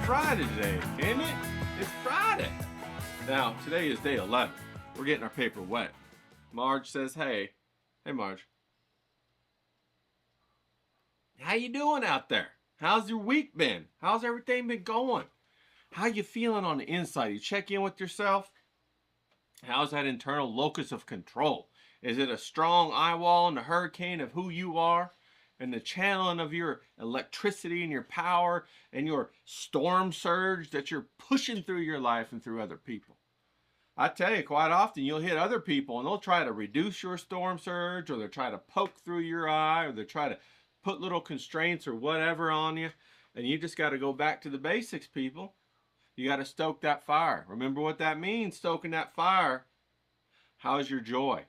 Friday today, isn't it? It's Friday. Now, today is day 11. We're getting our paper wet. Marge says, hey, Marge. How you doing out there? How's your week been? How's everything been going? How you feeling on the inside? You check in with yourself? How's that internal locus of control? Is it a strong eye wall and a hurricane of who you are? And the channeling of your electricity and your power and your storm surge that you're pushing through your life and through other people. I tell you, quite often you'll hit other people and they'll try to reduce your storm surge, or they'll try to poke through your eye, or they'll try to put little constraints or whatever on you. And you just got to go back to the basics, people. You got to stoke that fire. Remember what that means, stoking that fire. How's your joy?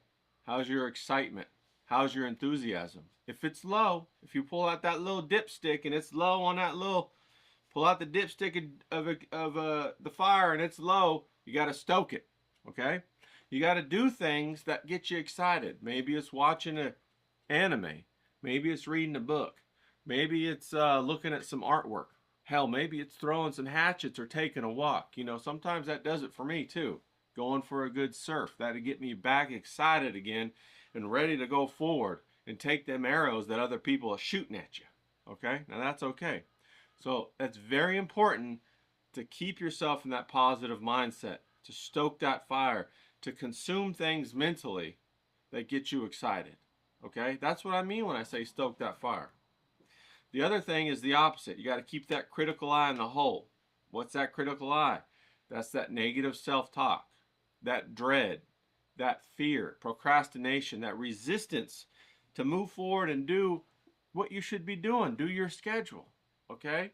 How's your excitement? How's your enthusiasm? If it's low, if you pull out that little dipstick and it's low on that little, pull out the dipstick of the fire and it's low, you got to stoke it, okay? You got to do things that get you excited. Maybe it's watching an anime. Maybe it's reading a book. Maybe it's looking at some artwork. Hell, maybe it's throwing some hatchets or taking a walk. You know, sometimes that does it for me too. Going for a good surf. That'll get me back excited again and ready to go forward and take them arrows that other people are shooting at you. Okay? Now that's okay. So that's very important to keep yourself in that positive mindset, to stoke that fire, to consume things mentally that get you excited. Okay? That's what I mean when I say stoke that fire. The other thing is the opposite. You got to keep that critical eye in the hole. What's that critical eye? That's that negative self-talk, that dread, that fear, procrastination, that resistance to move forward and do what you should be doing. Do your schedule, okay?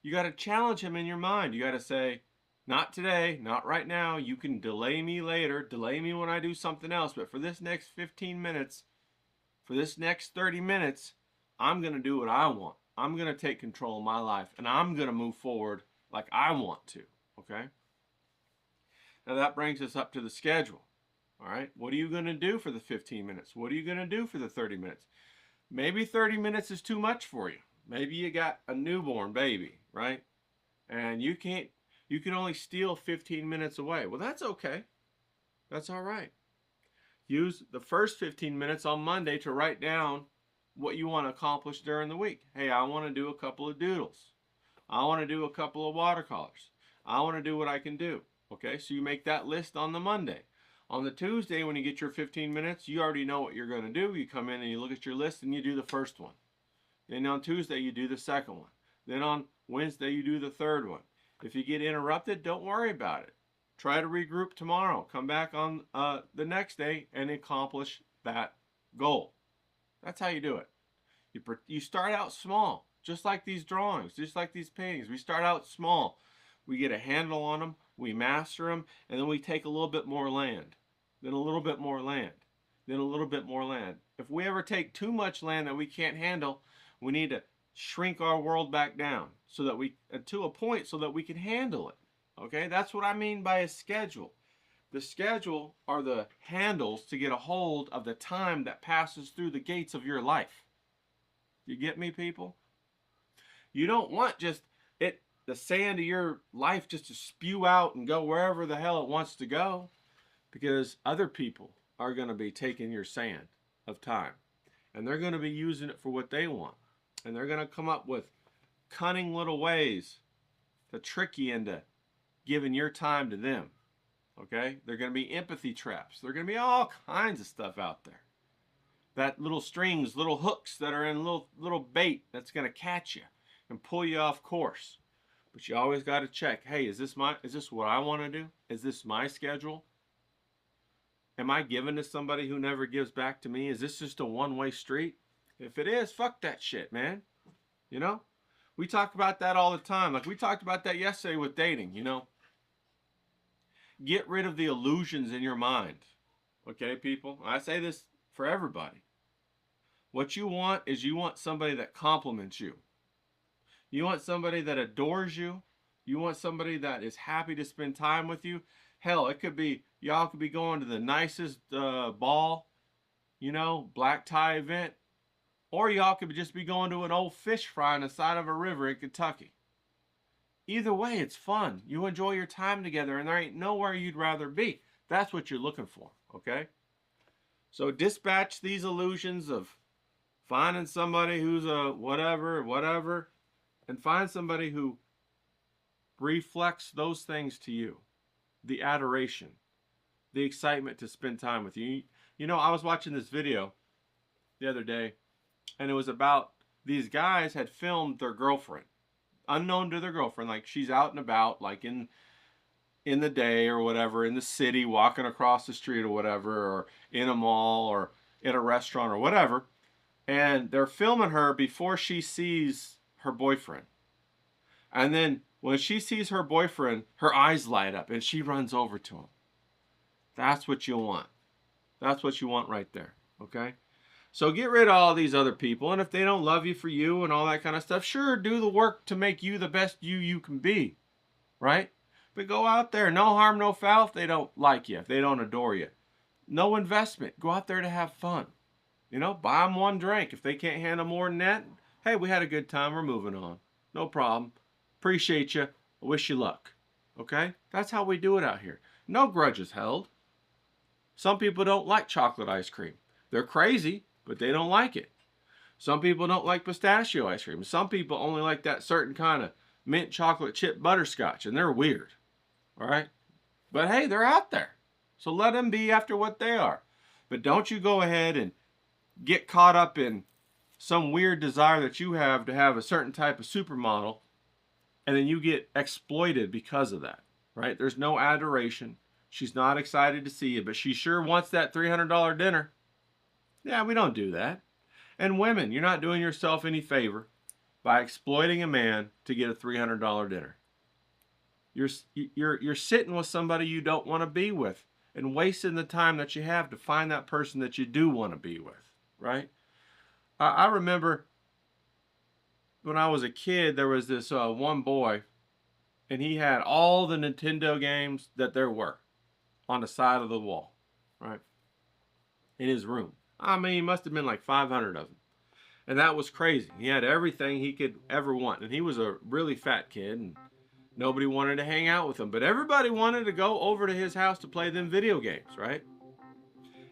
You got to challenge him in your mind. You got to say, not today, not right now. You can delay me later, delay me when I do something else. But for this next 15 minutes, for this next 30 minutes, I'm going to do what I want. I'm going to take control of my life, and I'm going to move forward like I want to, okay? Now that brings us up to the schedule. All right, what are you going to do for the 15 minutes? What are you going to do for the 30 minutes? Maybe 30 minutes is too much for you. Maybe you got a newborn baby, right? And you can only steal 15 minutes away. Well, that's okay. That's all right. Use the first 15 minutes on Monday to write down what you want to accomplish during the week. Hey, I want to do a couple of doodles. I want to do a couple of watercolors. I want to do what I can do. Okay, so you make that list on the Monday. On the Tuesday, when you get your 15 minutes, you already know what you're going to do. You come in and you look at your list and you do the first one. Then on Tuesday, you do the second one. Then on Wednesday, you do the third one. If you get interrupted, don't worry about it. Try to regroup tomorrow. Come back on the next day and accomplish that goal. That's how you do it. You start out small, just like these drawings, just like these paintings. We start out small. We get a handle on them, we master them, and then we take a little bit more land, then a little bit more land, then a little bit more land. If we ever take too much land that we can't handle, we need to shrink our world back down so that to a point so that we can handle it. Okay, that's what I mean by a schedule. The schedule are the handles to get a hold of the time that passes through the gates of your life. You get me, people? You don't want just the sand of your life just to spew out and go wherever the hell it wants to go, because other people are going to be taking your sand of time and they're going to be using it for what they want, and they're going to come up with cunning little ways to trick you into giving your time to them. Okay, they're going to be empathy traps. They're going to be all kinds of stuff out there. That little strings, little hooks that are in little bait that's going to catch you and pull you off course. But you always got to check, hey, is this what I want to do? Is this my schedule? Am I giving to somebody who never gives back to me? Is this just a one-way street? If it is, fuck that shit, man. You know? We talk about that all the time. Like we talked about that yesterday with dating, you know? Get rid of the illusions in your mind. Okay, people? I say this for everybody. What you want is you want somebody that compliments you. You want somebody that adores you. You want somebody that is happy to spend time with you. Hell, it could be, y'all could be going to the nicest ball, you know, black tie event. Or y'all could just be going to an old fish fry on the side of a river in Kentucky. Either way, it's fun. You enjoy your time together, and there ain't nowhere you'd rather be. That's what you're looking for, okay? So dispatch these illusions of finding somebody who's a whatever, and find somebody who reflects those things to you. The adoration, the excitement to spend time with you. You know, I was watching this video the other day, and it was about these guys had filmed their girlfriend, unknown to their girlfriend, like she's out and about, like in the day or whatever, in the city, walking across the street or whatever, or in a mall or in a restaurant or whatever, and they're filming her before she sees her boyfriend. And then when she sees her boyfriend, her eyes light up and she runs over to him. That's what you want. That's what you want right there, okay? So get rid of all these other people, and if they don't love you for you and all that kind of stuff, sure, do the work to make you the best you can be, right? But go out there, no harm, no foul if they don't like you, if they don't adore you. No investment. Go out there to have fun. You know, buy them one drink. If they can't handle more than that, hey, we had a good time, we're moving on. No problem. Appreciate you. I wish you luck. Okay? That's how we do it out here. No grudges held. Some people don't like chocolate ice cream. They're crazy, but they don't like it. Some people don't like pistachio ice cream. Some people only like that certain kind of mint chocolate chip butterscotch, and they're weird. All right? But hey, they're out there. So let them be after what they are. But don't you go ahead and get caught up in some weird desire that you have to have a certain type of supermodel, and then you get exploited because of that, right? There's no adoration. She's not excited to see you, but she sure wants that $300 dinner. Yeah, we don't do that. And women, you're not doing yourself any favor by exploiting a man to get a $300 dinner. You're sitting with somebody you don't want to be with and wasting the time that you have to find that person that you do want to be with, right? I remember when I was a kid, there was this one boy, and he had all the Nintendo games that there were on the side of the wall, right? In his room. I mean, he must have been like 500 of them. And that was crazy. He had everything he could ever want. And he was a really fat kid, and nobody wanted to hang out with him. But everybody wanted to go over to his house to play them video games, right?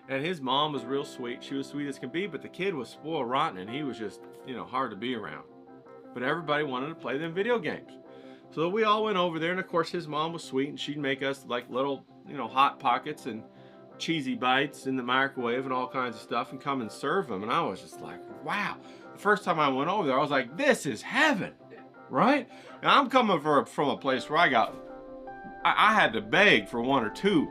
And his mom was real sweet. She was sweet as can be, but the kid was spoiled rotten, and he was just, hard to be around. But everybody wanted to play them video games. So we all went over there, and of course his mom was sweet, and she'd make us like little, hot pockets and cheesy bites in the microwave and all kinds of stuff, and come and serve them. And I was just like, wow. The first time I went over there, I was like, this is heaven, right? And I'm coming from a place where I had to beg for one or two,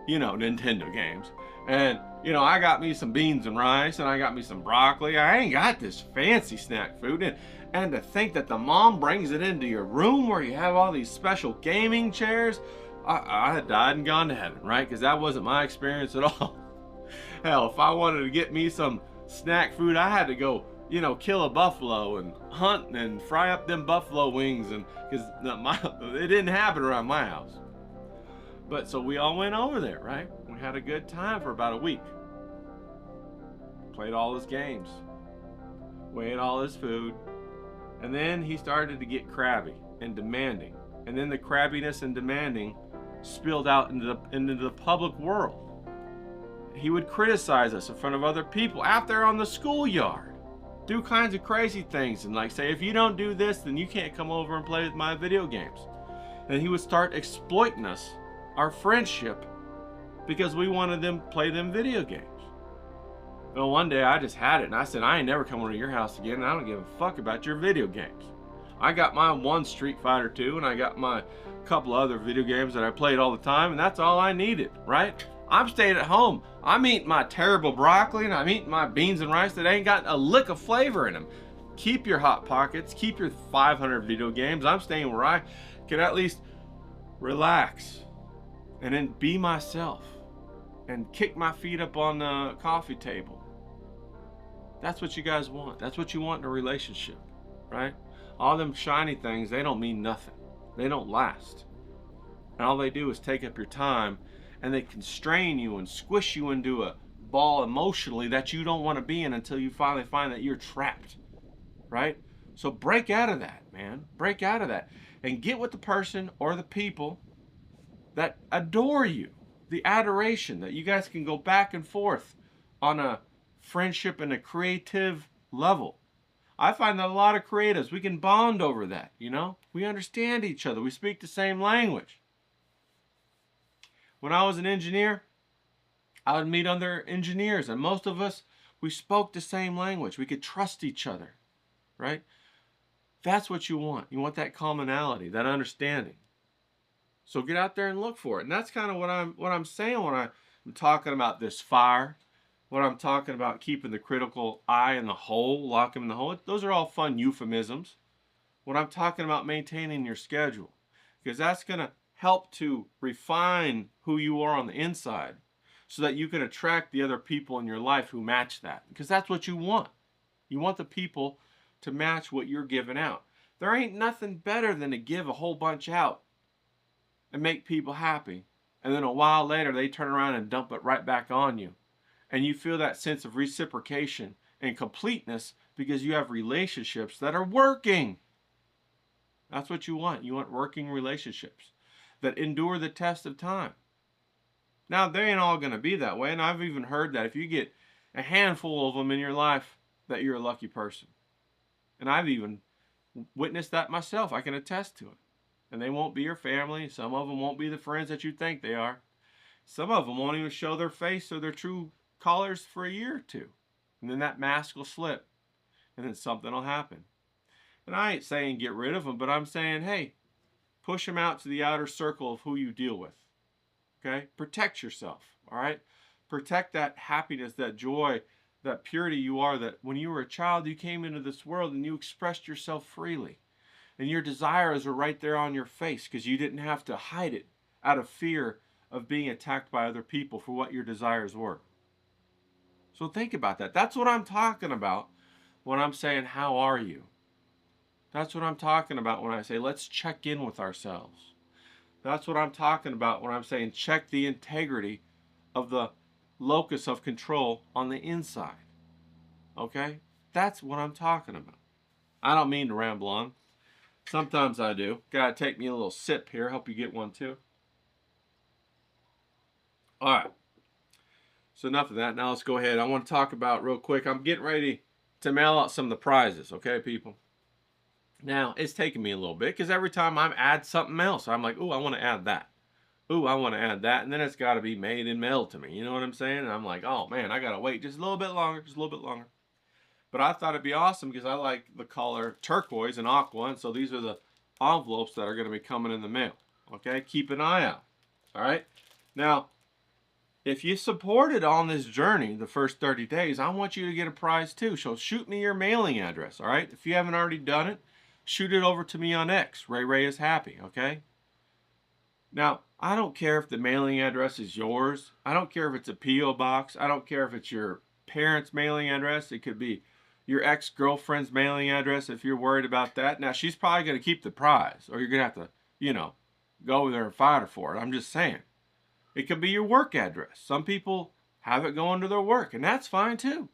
Nintendo games. And, I got me some beans and rice, and I got me some broccoli. I ain't got this fancy snack food. And to think that the mom brings it into your room where you have all these special gaming chairs, I had died and gone to heaven, right? Because that wasn't my experience at all. Hell, if I wanted to get me some snack food, I had to go, kill a buffalo and hunt and fry up them buffalo wings, and because it didn't happen around my house. But so we all went over there, right? We had a good time for about a week. Played all his games. We ate all his food. And then he started to get crabby and demanding. And then the crabbiness and demanding spilled out into the public world. He would criticize us in front of other people out there on the schoolyard. Do kinds of crazy things and like say, if you don't do this, then you can't come over and play with my video games. And he would start exploiting us, our friendship, because we wanted them to play them video games. Well, one day I just had it, and I said, I ain't never coming to your house again, and I don't give a fuck about your video games. I got my one Street Fighter 2, and I got my couple other video games that I played all the time, and that's all I needed, right? I'm staying at home. I'm eating my terrible broccoli, and I'm eating my beans and rice that ain't got a lick of flavor in them. Keep your Hot Pockets, keep your 500 video games. I'm staying where I can at least relax and then be myself and kick my feet up on the coffee table. That's what you guys want. That's what you want in a relationship, right? All them shiny things, they don't mean nothing. They don't last. And all they do is take up your time, and they constrain you and squish you into a ball emotionally that you don't want to be in until you finally find that you're trapped, right? So break out of that, man. Break out of that. And get with the person or the people that adore you. The adoration that you guys can go back and forth on a friendship and a creative level. I find that a lot of creatives, we can bond over that, you know? We understand each other. We speak the same language. When I was an engineer, I would meet other engineers, and most of us, we spoke the same language. We could trust each other, right? That's what you want. You want that commonality, that understanding. So get out there and look for it. And that's kind of what I'm saying when I'm talking about this fire, what I'm talking about keeping the critical eye in the hole, locking in the hole. Those are all fun euphemisms. What I'm talking about maintaining your schedule, because that's going to help to refine who you are on the inside so that you can attract the other people in your life who match that, because that's what you want. You want the people to match what you're giving out. There ain't nothing better than to give a whole bunch out and make people happy, and then a while later they turn around and dump it right back on you, and you feel that sense of reciprocation and completeness because you have relationships that are working. That's what you want. You want working relationships that endure the test of time. Now, they ain't all going to be that way, and I've even heard that if you get a handful of them in your life, that you're a lucky person. And I've even witnessed that myself. I can attest to it. And they won't be your family. Some of them won't be the friends that you think they are. Some of them won't even show their face or their true colors for a year or two. And then that mask will slip. And then something will happen. And I ain't saying get rid of them, but I'm saying, hey, push them out to the outer circle of who you deal with. Okay? Protect yourself. All right? Protect that happiness, that joy, that purity you are, that when you were a child, you came into this world and you expressed yourself freely. And your desires are right there on your face because you didn't have to hide it out of fear of being attacked by other people for what your desires were. So think about that. That's what I'm talking about when I'm saying, how are you? That's what I'm talking about when I say, let's check in with ourselves. That's what I'm talking about when I'm saying, check the integrity of the locus of control on the inside. Okay? That's what I'm talking about. I don't mean to ramble on. Sometimes I do. Gotta take me a little sip here. Hope you get one too. All right. So enough of that. Now let's go ahead. I want to talk about real quick. I'm getting ready to mail out some of the prizes. Okay, people? Now, it's taking me a little bit because every time I add something else, I'm like, ooh, I want to add that. Ooh, I want to add that. And then it's got to be made and mailed to me. You know what I'm saying? And I'm like, oh, man, I got to wait just a little bit longer. Just a little bit longer. But I thought it'd be awesome because I like the color turquoise and aqua. And so these are the envelopes that are going to be coming in the mail. Okay? Keep an eye out. All right? Now, if you supported on this journey the first 30 days, I want you to get a prize too. So shoot me your mailing address. All right? If you haven't already done it, shoot it over to me on X. Ray is happy. Okay? Now, I don't care if the mailing address is yours. I don't care if it's a P.O. box. I don't care if it's your parents' mailing address. It could be your ex-girlfriend's mailing address if you're worried about that. Now, she's probably going to keep the prize, or you're going to have to, you know, go over there and fight her for it. I'm just saying. It could be your work address. Some people have it going to their work, and that's fine too.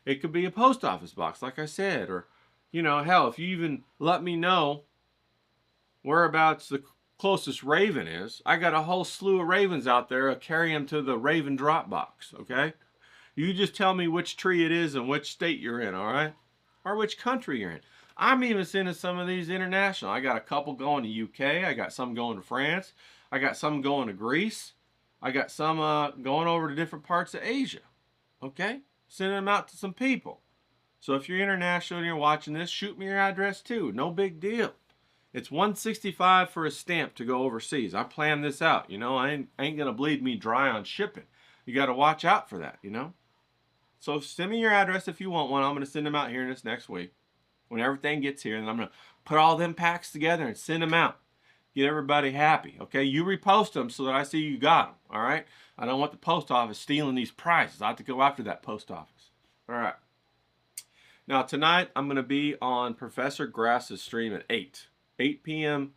It could be a post office box, like I said, or, you know, hell, if you even let me know whereabouts the closest raven is, I got a whole slew of ravens out there. I'll carry them to the raven drop box, okay? You just tell me which tree it is and which state you're in, all right? Or which country you're in. I'm even sending some of these international. I got a couple going to UK. I got some going to France. I got some going to Greece. I got some going over to different parts of Asia, okay? Sending them out to some people. So if you're international and you're watching this, shoot me your address too. No big deal. It's $165 for a stamp to go overseas. I planned this out, you know. I ain't going to bleed me dry on shipping. You got to watch out for that, you know. So send me your address if you want one. I'm going to send them out here this next week when everything gets here. And I'm going to put all them packs together and send them out. Get everybody happy, okay? You repost them so that I see you got them, all right? I don't want the post office stealing these prizes. I have to go after that post office. All right. Now, tonight, I'm going to be on Professor Grass's stream at 8 p.m.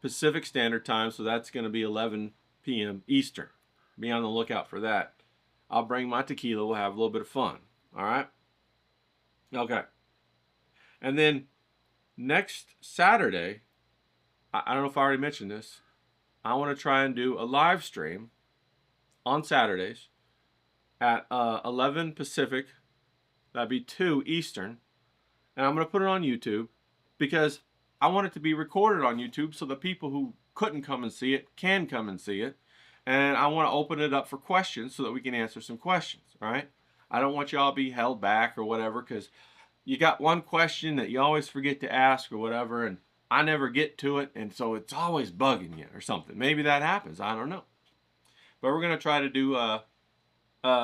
Pacific Standard Time, so that's going to be 11 p.m. Eastern. Be on the lookout for that. I'll bring my tequila. We'll have a little bit of fun, all right? Okay. And then next Saturday, I don't know if I already mentioned this, I want to try and do a live stream on Saturdays at 11 Pacific. That'd be 2 Eastern. And I'm going to put it on YouTube because I want it to be recorded on YouTube so the people who couldn't come and see it can come and see it. And I want to open it up for questions so that we can answer some questions, all right? I don't want y'all to be held back or whatever because you got one question that you always forget to ask or whatever, and I never get to it, and so it's always bugging you or something. Maybe that happens. I don't know. But we're going to try to do a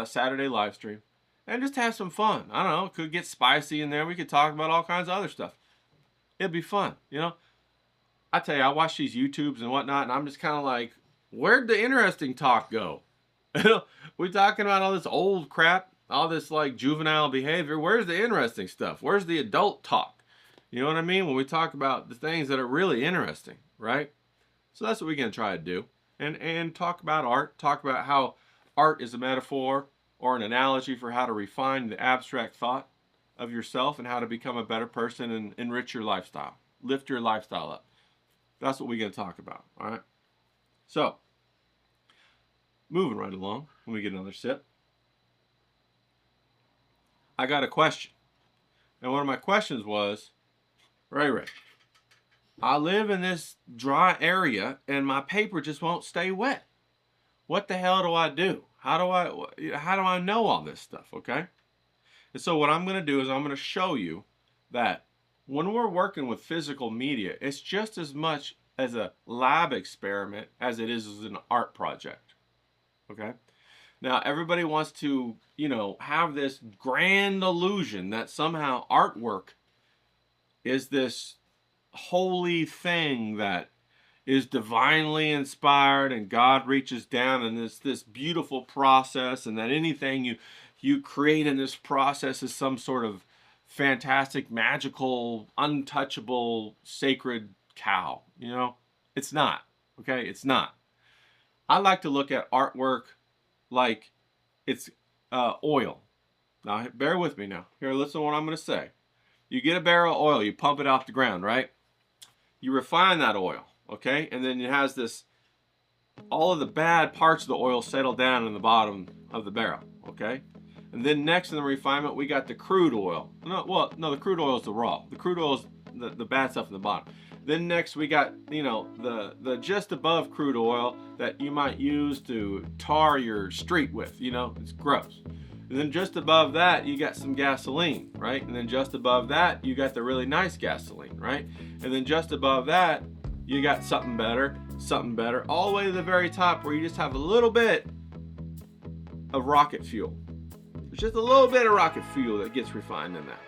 Saturday live stream and just have some fun. I don't know. It could get spicy in there. We could talk about all kinds of other stuff. It'd be fun, you know? I tell you, I watch these YouTubes and whatnot, and I'm just kind of like, where'd the interesting talk go? We're talking about all this old crap, all this like juvenile behavior. Where's the interesting stuff? Where's the adult talk? You know what I mean? When we talk about the things that are really interesting, right? So that's what we're going to try to do. And talk about art. Talk about how art is a metaphor or an analogy for how to refine the abstract thought of yourself and how to become a better person and enrich your lifestyle. Lift your lifestyle up. That's what we're going to talk about, all right? So, moving right along, let me get another sip. I got a question. And one of my questions was, Ray, I live in this dry area and my paper just won't stay wet. What the hell do I do? How do I know all this stuff, okay? And so what I'm going to do is I'm going to show you that when we're working with physical media, it's just as much as a lab experiment as it is as an art project, okay? Now, everybody wants to, you know, have this grand illusion that somehow artwork is this holy thing that is divinely inspired and God reaches down and it's this beautiful process and that anything you create in this process is some sort of fantastic, magical, untouchable, sacred cow. You know, it's not, okay? It's not. I like to look at artwork like it's oil. Now, bear with me now. Here, listen to what I'm going to say. You get a barrel of oil, you pump it off the ground, right? You refine that oil, okay? And then it has this, all of the bad parts of the oil settle down in the bottom of the barrel, okay? And then next in the refinement, we got the crude oil. No, the crude oil is the raw. The crude oil is the bad stuff in the bottom. Then next we got, you know, the just above crude oil that you might use to tar your street with, you know, it's gross. And then just above that, you got some gasoline, right? And then just above that, you got the really nice gasoline, right? And then just above that, you got something better, all the way to the very top where you just have a little bit of rocket fuel. There's just a little bit of rocket fuel that gets refined in that.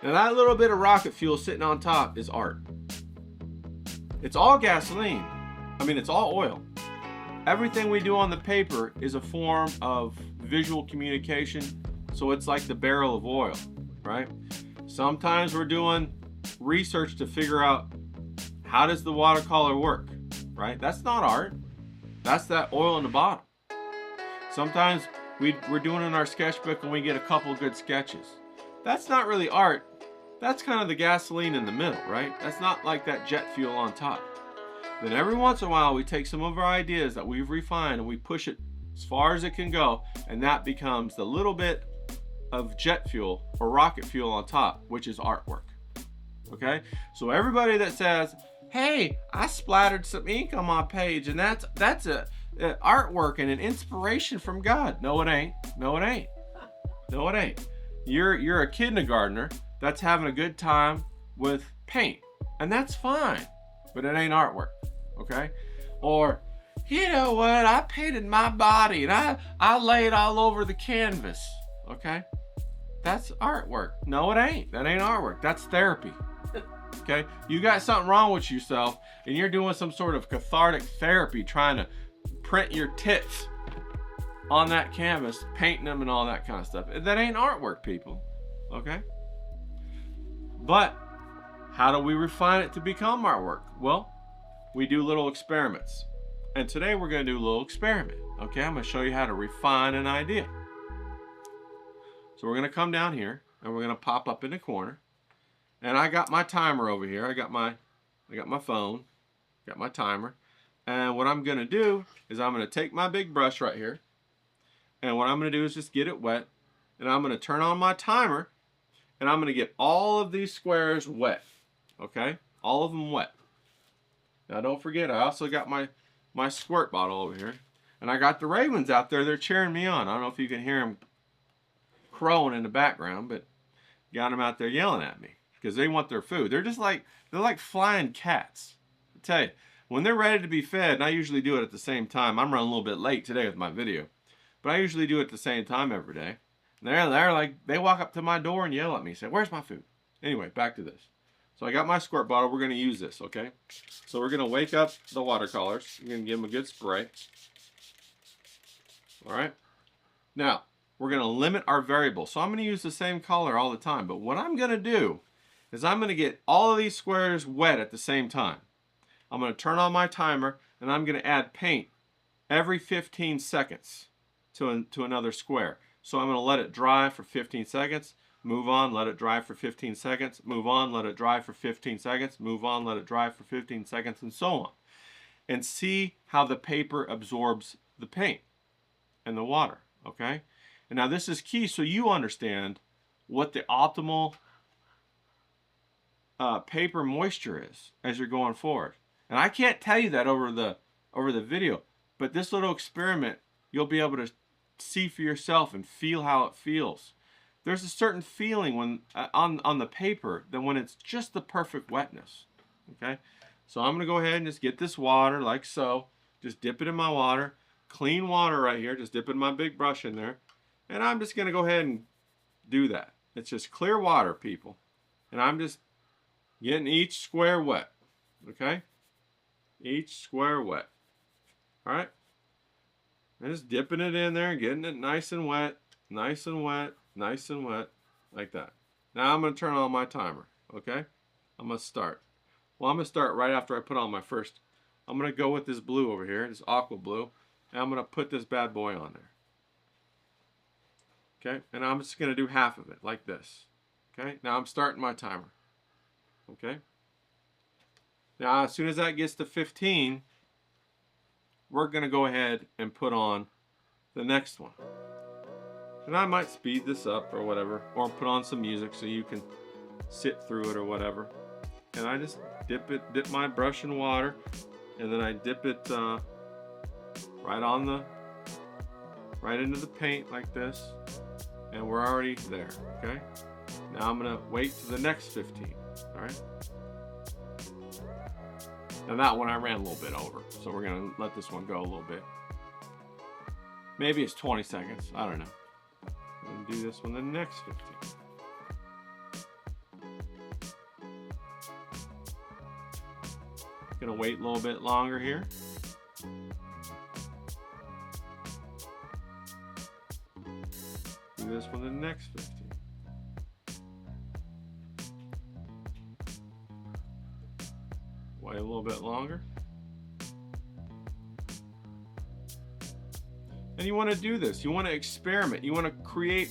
Now that little bit of rocket fuel sitting on top is art. It's all gasoline. I mean, it's all oil. Everything we do on the paper is a form of visual communication, so it's like the barrel of oil, right? Sometimes we're doing research to figure out how does the watercolor work, right? That's not art. That's that oil in the bottom. Sometimes we're doing it in our sketchbook and we get a couple good sketches. That's not really art. That's kind of the gasoline in the middle, right? That's not like that jet fuel on top. Then every once in a while we take some of our ideas that we've refined and we push it as far as it can go, and that becomes the little bit of jet fuel or rocket fuel on top, which is artwork. Okay? So everybody that says, hey, I splattered some ink on my page and that's a artwork and an inspiration from God. No, it ain't. No, it ain't. No, it ain't. You're a kindergartner that's having a good time with paint, and that's fine, but it ain't artwork, okay? Or, you know what, I painted my body and I laid all over the canvas, okay? That's artwork. No, it ain't. That ain't artwork. That's therapy, okay? You got something wrong with yourself and you're doing some sort of cathartic therapy trying to print your tits on that canvas, painting them and all that kind of stuff. That ain't artwork, people, okay? But how do we refine it to become artwork? Well, we do little experiments. And today we're going to do a little experiment, okay? I'm going to show you how to refine an idea. So we're going to come down here and we're going to pop up in the corner And I got my timer over here. I got my phone, got my timer. And what I'm gonna do is I'm gonna take my big brush right here, and what I'm gonna do is just get it wet, and I'm gonna turn on my timer, and I'm gonna get all of these squares wet. Okay? All of them wet. Now don't forget, I also got my squirt bottle over here. And I got the ravens out there, they're cheering me on. I don't know if you can hear them crowing in the background, but got them out there yelling at me because they want their food. They're like flying cats. I tell you, when they're ready to be fed, and I usually do it at the same time. I'm running a little bit late today with my video, but I usually do it at the same time every day. And they're like, they walk up to my door and yell at me, say, "Where's my food?" Anyway, back to this. So I got my squirt bottle. We're going to use this, okay? So we're going to wake up the watercolors. We're going to give them a good spray. All right? Now, we're going to limit our variable. So I'm going to use the same color all the time. But what I'm going to do is I'm going to get all of these squares wet at the same time. I'm going to turn on my timer, and I'm going to add paint every 15 seconds to another square. So I'm going to let it dry for 15 seconds. Move on, let it dry for 15 seconds. Move on, let it dry for 15 seconds. Move on, let it dry for 15 seconds, and so on. And see how the paper absorbs the paint and the water, okay? And now this is key so you understand what the optimal paper moisture is as you're going forward. And I can't tell you that over the video, but this little experiment, you'll be able to see for yourself and feel how it feels. There's a certain feeling when on the paper than when it's just the perfect wetness, okay? So I'm going to go ahead and just get this water like so. Just dip it in my water. Clean water right here. Just dip in my big brush in there. And I'm just going to go ahead and do that. It's just clear water, people. And I'm just getting each square wet, okay? Each square wet. All right? And just dipping it in there and getting it nice and wet, nice and wet, nice and wet, like that. Now I'm going to turn on my timer, okay? I'm going to start. Well, I'm going to start right after I put on my first. I'm going to go with this blue over here, this aqua blue, and I'm going to put this bad boy on there. Okay? And I'm just going to do half of it, like this. Okay? Now I'm starting my timer. Okay? Now, as soon as that gets to 15, we're going to go ahead and put on the next one. And I might speed this up or whatever, or put on some music so you can sit through it or whatever. And I just dip my brush in water, and then I dip it right into the paint like this, and we're already there. Okay. Now I'm gonna wait to the next 15. All right. And that one I ran a little bit over, so we're gonna let this one go a little bit. Maybe it's 20 seconds. I don't know. I'm gonna do this one the next 15. Gonna wait a little bit longer here. Do this one the next 15. Wait a little bit longer. And you want to do this. You want to experiment. You want to create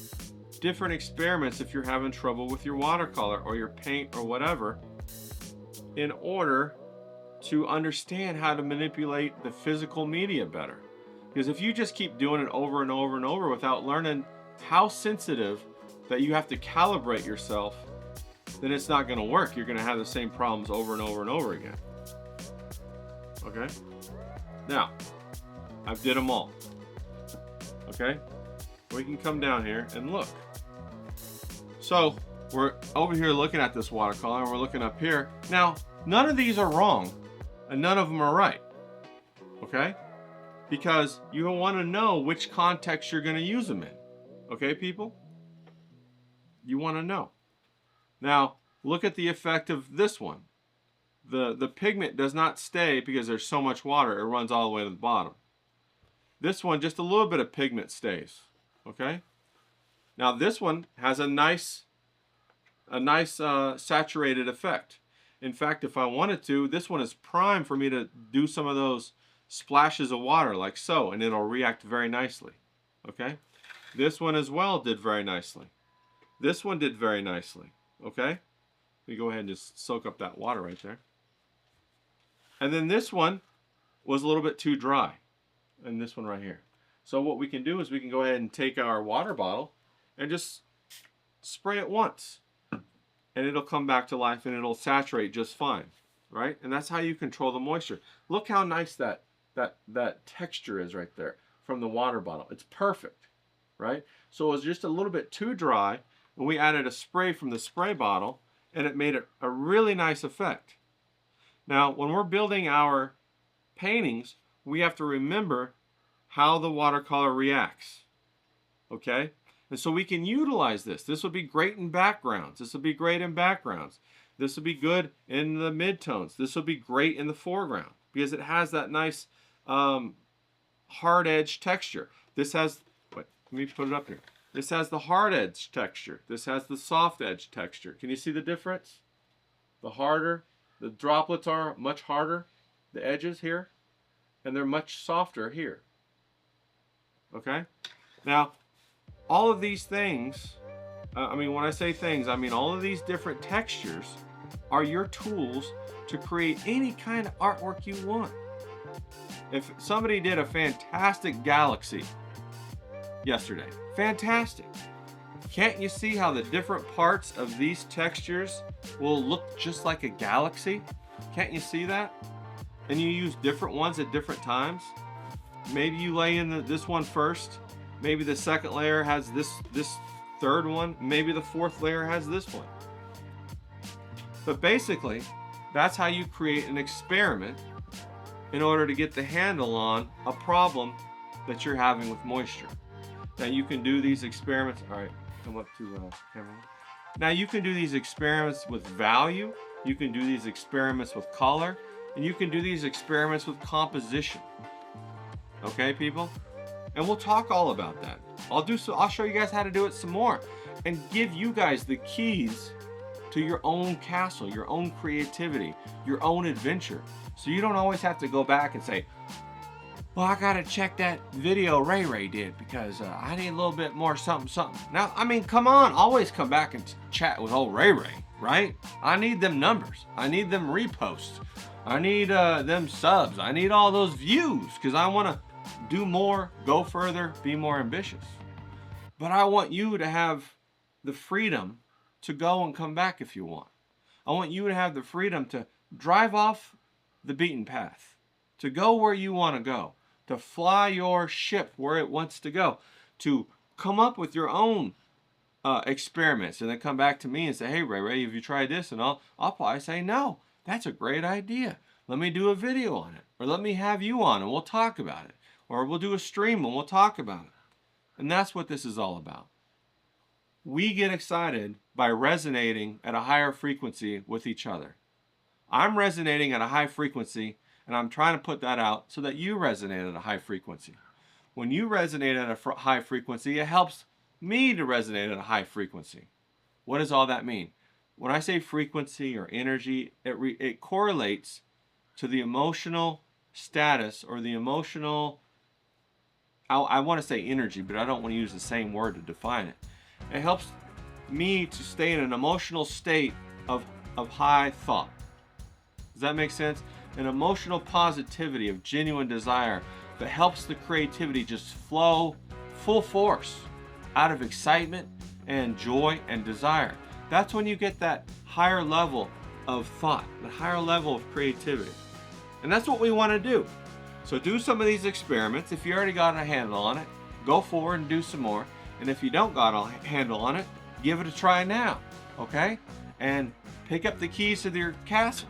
different experiments if you're having trouble with your watercolor or your paint or whatever, in order to understand how to manipulate the physical media better. Because if you just keep doing it over and over and over without learning how sensitive that you have to calibrate yourself, then it's not going to work. You're going to have the same problems over and over and over again. Okay? Now, I've did them all. Okay? We can come down here and look. So, we're over here looking at this watercolor, and we're looking up here. Now, none of these are wrong, and none of them are right. Okay? Because you want to know which context you're going to use them in. Okay, people? You want to know. Now, look at the effect of this one. The pigment does not stay because there's so much water. It runs all the way to the bottom. This one, just a little bit of pigment stays. Okay? Now, this one has a nice saturated effect. In fact, if I wanted to, this one is prime for me to do some of those splashes of water like so, and it'll react very nicely. Okay? This one as well did very nicely. This one did very nicely. Okay? me go ahead and just soak up that water right there. And then this one was a little bit too dry. And this one right here. So what we can do is we can go ahead and take our water bottle and just spray it once. And it'll come back to life and it'll saturate just fine. Right? And that's how you control the moisture. Look how nice that texture is right there from the water bottle. It's perfect. Right? So it was just a little bit too dry. And we added a spray from the spray bottle. And it made a really nice effect. Now, when we're building our paintings, we have to remember how the watercolor reacts. Okay? And so we can utilize this. This would be great in backgrounds. This would be great in backgrounds. This would be good in the midtones. This would be great in the foreground because it has that nice hard edge texture. This has, wait, let me put it up here. This has the hard edge texture. This has the soft edge texture. Can you see the difference? The harder, the droplets are much harder, the edges here, and they're much softer here. Okay? Now, all of these things, when I say things, I mean all of these different textures are your tools to create any kind of artwork you want. If somebody did a fantastic galaxy yesterday, fantastic. Can't you see how the different parts of these textures will look just like a galaxy? Can't you see that? And you use different ones at different times. Maybe you lay in this one first. Maybe the second layer has this third one. Maybe the fourth layer has this one. But basically, that's how you create an experiment in order to get the handle on a problem that you're having with moisture. Now you can do these experiments. All right, come up to camera. Now you can do these experiments with value. You can do these experiments with color, and you can do these experiments with composition. Okay, people? And we'll talk all about that. I'll show you guys how to do it some more and give you guys the keys to your own castle, your own creativity, your own adventure. So you don't always have to go back and say, well, I gotta check that video Ray did because I need a little bit more something. Now, I mean, come on, always come back and chat with old Ray, right? I need them numbers. I need them reposts. I need them subs. I need all those views because I want to do more, go further, be more ambitious. But I want you to have the freedom to go and come back if you want. I want you to have the freedom to drive off the beaten path, to go where you want to go, to fly your ship where it wants to go, to come up with your own experiments and then come back to me and say, hey, Ray, have you tried this? And I'll probably say, no, that's a great idea. Let me do a video on it. Or let me have you on and we'll talk about it. Or we'll do a stream and we'll talk about it. And that's what this is all about. We get excited by resonating at a higher frequency with each other. I'm resonating at a high frequency, and I'm trying to put that out so that you resonate at a high frequency. When you resonate at a high frequency, it helps me to resonate at a high frequency. What does all that mean? When I say frequency or energy, it correlates to the emotional status or the emotional, I want to say energy, but I don't want to use the same word to define it. It helps me to stay in an emotional state of high thought. Does that make sense? An emotional positivity of genuine desire that helps the creativity just flow full force out of excitement and joy and desire. That's when you get that higher level of thought, the higher level of creativity. And that's what we want to do. So do some of these experiments. If you already got a handle on it, go forward and do some more. And if you don't got a handle on it, give it a try now, okay? And pick up the keys to your castle.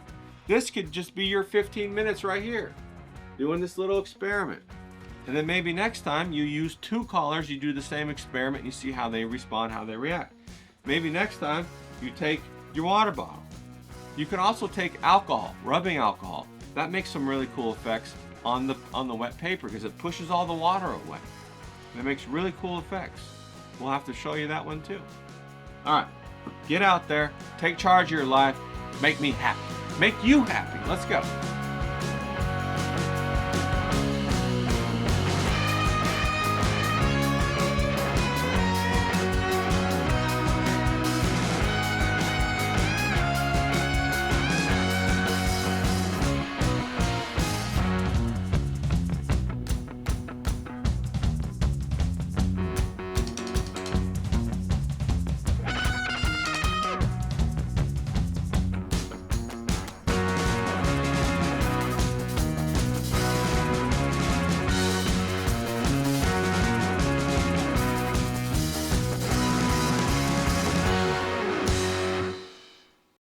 This could just be your 15 minutes right here, doing this little experiment. And then maybe next time you use 2 colors, you do the same experiment, you see how they respond, how they react. Maybe next time you take your water bottle. You can also take alcohol, rubbing alcohol. That makes some really cool effects on the wet paper because it pushes all the water away. And it makes really cool effects. We'll have to show you that one too. All right, get out there, take charge of your life, make me happy. Make you happy. Let's go.